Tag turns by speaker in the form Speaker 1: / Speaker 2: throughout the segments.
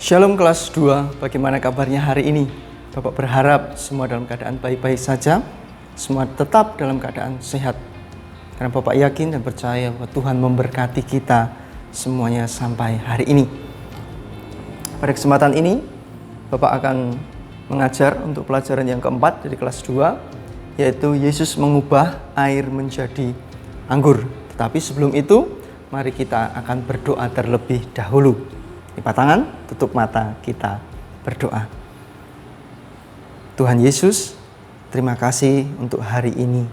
Speaker 1: Shalom kelas 2, bagaimana kabarnya hari ini? Bapak berharap semua dalam keadaan baik-baik saja, semua tetap dalam keadaan sehat. Karena Bapak yakin dan percaya bahwa Tuhan memberkati kita semuanya sampai hari ini. Pada kesempatan ini, Bapak akan mengajar untuk pelajaran yang keempat dari kelas 2, yaitu Yesus mengubah air menjadi anggur. Tetapi sebelum itu, mari kita akan berdoa terlebih dahulu. Lipat tangan, tutup mata, kita berdoa. Tuhan Yesus, terima kasih untuk hari ini.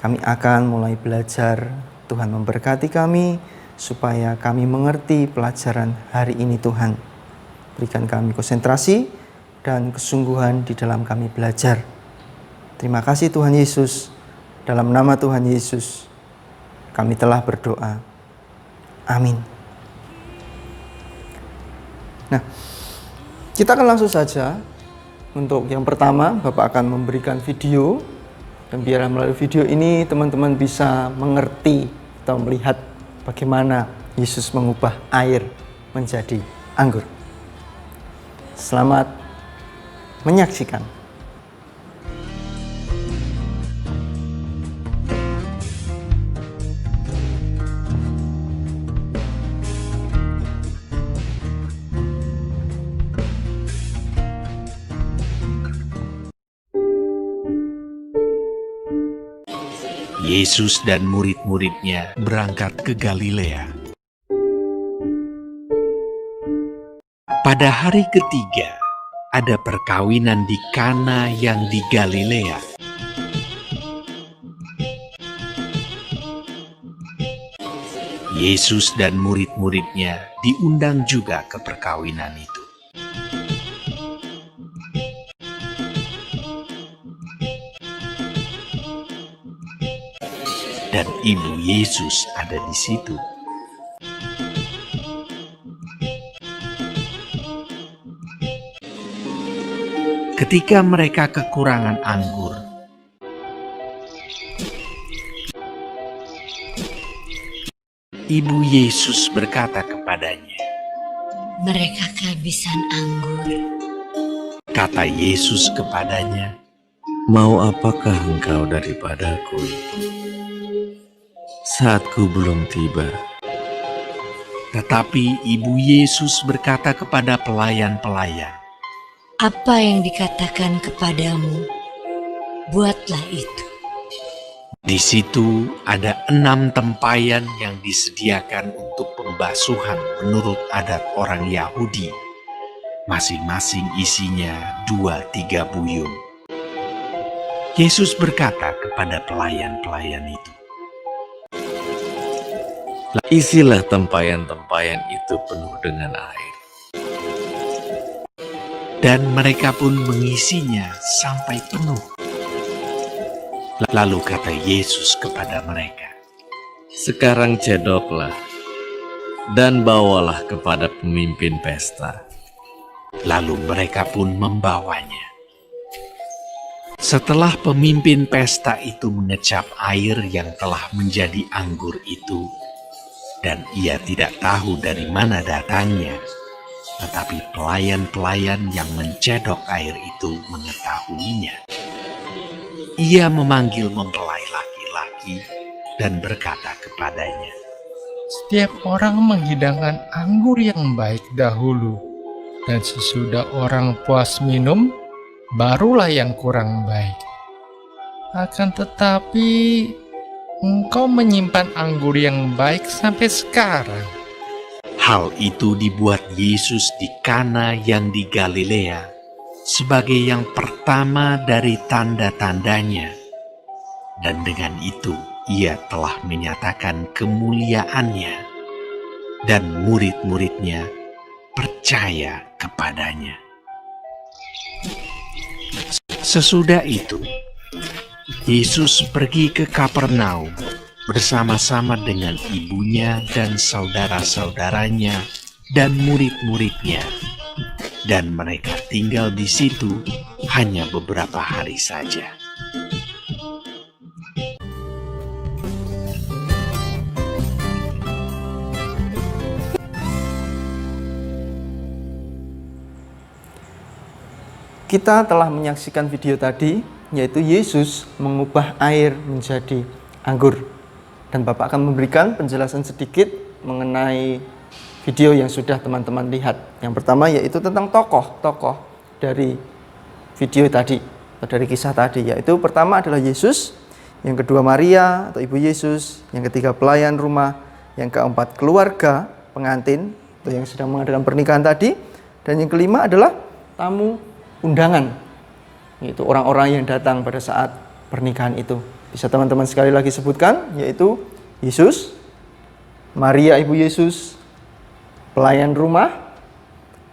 Speaker 1: Kami akan mulai belajar. Tuhan memberkati kami supaya kami mengerti pelajaran hari ini Tuhan. Berikan kami konsentrasi dan kesungguhan di dalam kami belajar. Terima kasih Tuhan Yesus. Dalam nama Tuhan Yesus, kami telah berdoa. Amin. Nah, kita akan langsung saja. Untuk yang pertama, Bapak akan memberikan video. Dan biar melalui video ini teman-teman bisa mengerti atau melihat bagaimana Yesus mengubah air menjadi anggur. Selamat menyaksikan.
Speaker 2: Yesus dan murid-muridnya berangkat ke Galilea. Pada hari ketiga, ada perkawinan di Kana yang di Galilea. Yesus dan murid-muridnya diundang juga ke perkawinan itu. Dan ibu Yesus ada di situ. Ketika mereka kekurangan anggur, ibu Yesus berkata kepadanya,
Speaker 3: "Mereka kehabisan anggur."
Speaker 2: Kata Yesus kepadanya,
Speaker 4: "Mau apakah engkau daripadaku? Saatku belum tiba."
Speaker 2: Tetapi ibu Yesus berkata kepada pelayan-pelayan,
Speaker 3: Apa yang dikatakan kepadamu, buatlah itu.
Speaker 2: di situ ada 6 tempayan yang disediakan untuk pembasuhan menurut adat orang Yahudi. Masing-masing isinya 2-3 buyung. Yesus berkata kepada pelayan-pelayan itu,
Speaker 4: Isilah tempayan-tempayan itu penuh dengan air.
Speaker 2: dan mereka pun mengisinya sampai penuh. Lalu kata Yesus kepada mereka,
Speaker 4: Sekarang cedoklah dan bawalah kepada pemimpin pesta.
Speaker 2: Lalu mereka pun membawanya. Setelah pemimpin pesta itu mengecap air yang telah menjadi anggur itu, dan ia tidak tahu dari mana datangnya, tetapi pelayan-pelayan yang mencedok air itu mengetahuinya. Ia memanggil mempelai laki-laki dan berkata kepadanya,
Speaker 5: Setiap orang menghidangkan anggur yang baik dahulu, dan sesudah orang puas minum, barulah yang kurang baik. Akan tetapi, engkau menyimpan anggur yang baik sampai sekarang.
Speaker 2: hal itu dibuat Yesus di Kana yang di Galilea sebagai yang pertama dari tanda-tandanya. Dan dengan itu ia telah menyatakan kemuliaannya, dan murid-muridnya percaya kepadanya. Sesudah itu, Yesus pergi ke Kapernaum bersama-sama dengan ibunya dan saudara-saudaranya dan murid-muridnya, dan mereka tinggal di situ hanya beberapa hari saja.
Speaker 1: Kita telah menyaksikan video tadi, yaitu Yesus mengubah air menjadi anggur. Dan Bapak akan memberikan penjelasan sedikit mengenai video yang sudah teman-teman lihat. Yang pertama yaitu tentang tokoh-tokoh dari video tadi, atau dari kisah tadi. Yaitu pertama adalah Yesus, yang kedua Maria atau Ibu Yesus, yang ketiga pelayan rumah, yang keempat keluarga pengantin atau yang sedang mengadakan pernikahan tadi, dan yang kelima adalah tamu undangan, yaitu orang-orang yang datang pada saat pernikahan itu. Bisa teman-teman sekali lagi sebutkan, yaitu Yesus, Maria Ibu Yesus, pelayan rumah,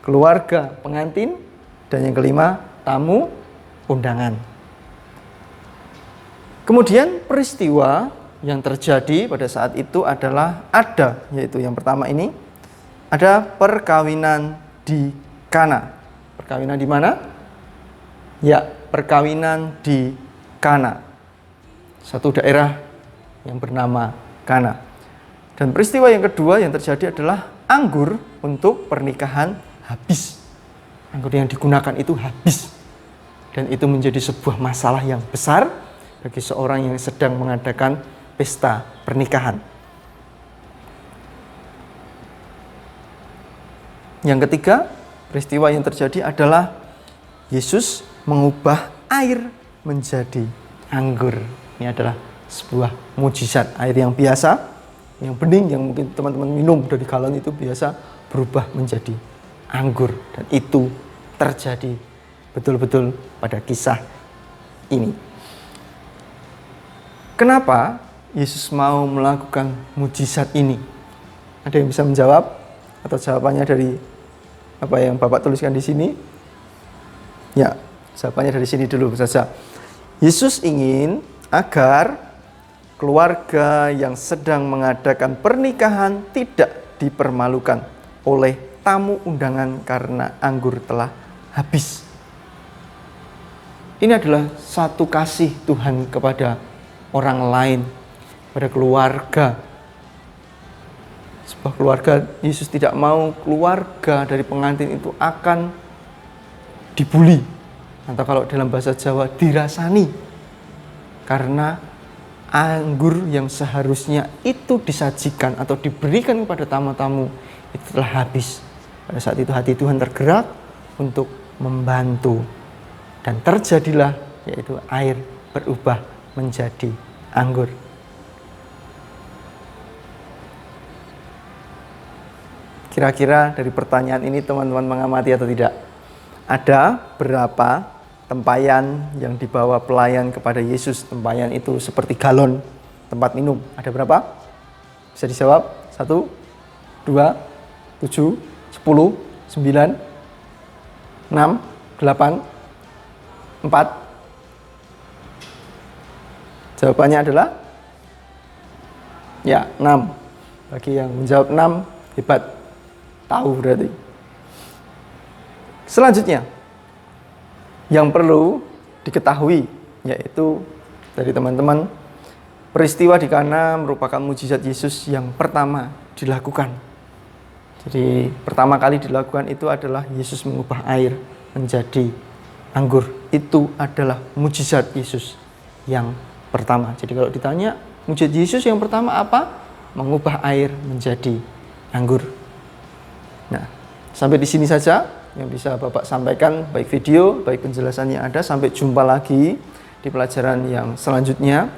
Speaker 1: keluarga pengantin, dan yang kelima tamu undangan. Kemudian peristiwa yang terjadi pada saat itu adalah yaitu yang pertama ini ada perkawinan di Kana. Perkawinan di mana? Ya, perkawinan di Kana, satu daerah yang bernama Kana. Dan peristiwa yang kedua yang terjadi adalah anggur untuk pernikahan habis. Anggur yang digunakan itu habis. Dan itu menjadi sebuah masalah yang besar bagi seorang yang sedang mengadakan pesta pernikahan. Yang ketiga, peristiwa yang terjadi adalah Yesus mengubah air menjadi anggur. Ini adalah sebuah mujizat. Air yang biasa, yang bening, yang mungkin teman-teman minum dari galon itu biasa, berubah menjadi anggur. Dan itu terjadi betul-betul pada kisah ini. Kenapa Yesus mau melakukan mujizat ini? Ada yang bisa menjawab? Atau jawabannya dari apa yang Bapak tuliskan di sini? Ya, jawabannya dari sini dulu saja. Yesus ingin agar keluarga yang sedang mengadakan pernikahan tidak dipermalukan oleh tamu undangan karena anggur telah habis. Ini adalah satu kasih Tuhan kepada orang lain, pada keluarga. Sebuah keluarga, Yesus tidak mau keluarga dari pengantin itu akan dibully, atau kalau dalam bahasa Jawa dirasani, karena anggur yang seharusnya itu disajikan atau diberikan kepada tamu-tamu itu telah habis. Pada saat itu hati Tuhan tergerak untuk membantu, dan terjadilah yaitu air berubah menjadi anggur. Kira-kira dari pertanyaan ini teman-teman mengamati atau tidak? Ada berapa tempayan yang dibawa pelayan kepada Yesus? Tempayan itu seperti galon tempat minum. Ada berapa? Bisa dijawab? 1, 2, 7, 10, 9, 6, 8, 4. Jawabannya adalah ya 6. Bagi yang menjawab 6, hebat. Tahu berarti. Selanjutnya, yang perlu diketahui yaitu dari teman-teman, peristiwa di Kana merupakan mujizat Yesus yang pertama dilakukan. Jadi pertama kali dilakukan itu adalah Yesus mengubah air menjadi anggur. Itu adalah mujizat Yesus yang pertama. Jadi kalau ditanya mujizat Yesus yang pertama apa? Mengubah air menjadi anggur. Nah, sampai di sini saja yang bisa Bapak sampaikan, baik video, baik penjelasan yang ada. Sampai jumpa lagi di pelajaran yang selanjutnya.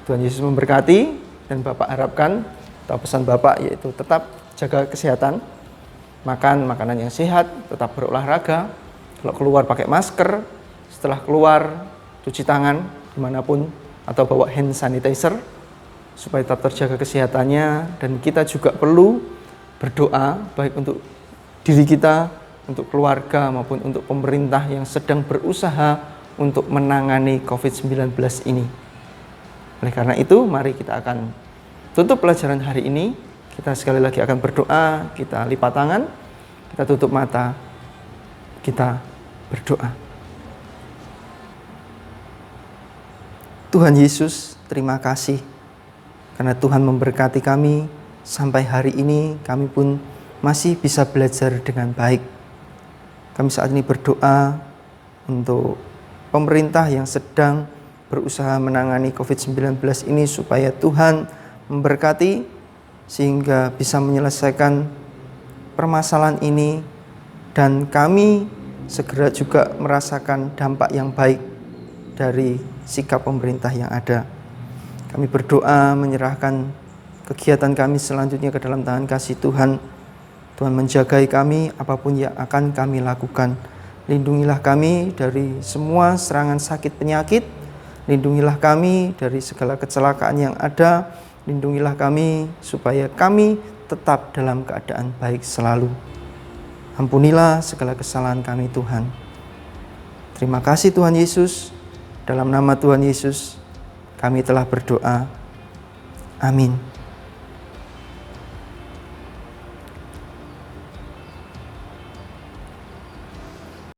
Speaker 1: Tuhan Yesus memberkati, dan Bapak harapkan, atau pesan Bapak yaitu tetap jaga kesehatan, makan makanan yang sehat, tetap berolahraga, kalau keluar pakai masker, setelah keluar cuci tangan dimanapun, atau bawa hand sanitizer supaya tetap terjaga kesehatannya. Dan kita juga perlu berdoa baik untuk diri kita, untuk keluarga, maupun untuk pemerintah yang sedang berusaha untuk menangani COVID-19 ini. Oleh karena itu, mari kita akan tutup pelajaran hari ini. Kita sekali lagi akan berdoa, kita lipat tangan, kita tutup mata, kita berdoa. Tuhan Yesus, terima kasih karena Tuhan memberkati kami sampai hari ini. Kami pun masih bisa belajar dengan baik. Kami saat ini berdoa untuk pemerintah yang sedang berusaha menangani COVID-19 ini, supaya Tuhan memberkati sehingga bisa menyelesaikan permasalahan ini, dan kami segera juga merasakan dampak yang baik dari sikap pemerintah yang ada. Kami berdoa menyerahkan kegiatan kami selanjutnya ke dalam tangan kasih Tuhan. Tuhan menjagai kami apapun yang akan kami lakukan. Lindungilah kami dari semua serangan sakit penyakit. Lindungilah kami dari segala kecelakaan yang ada. Lindungilah kami supaya kami tetap dalam keadaan baik selalu. Ampunilah segala kesalahan kami Tuhan. Terima kasih Tuhan Yesus. Dalam nama Tuhan Yesus kami telah berdoa. Amin.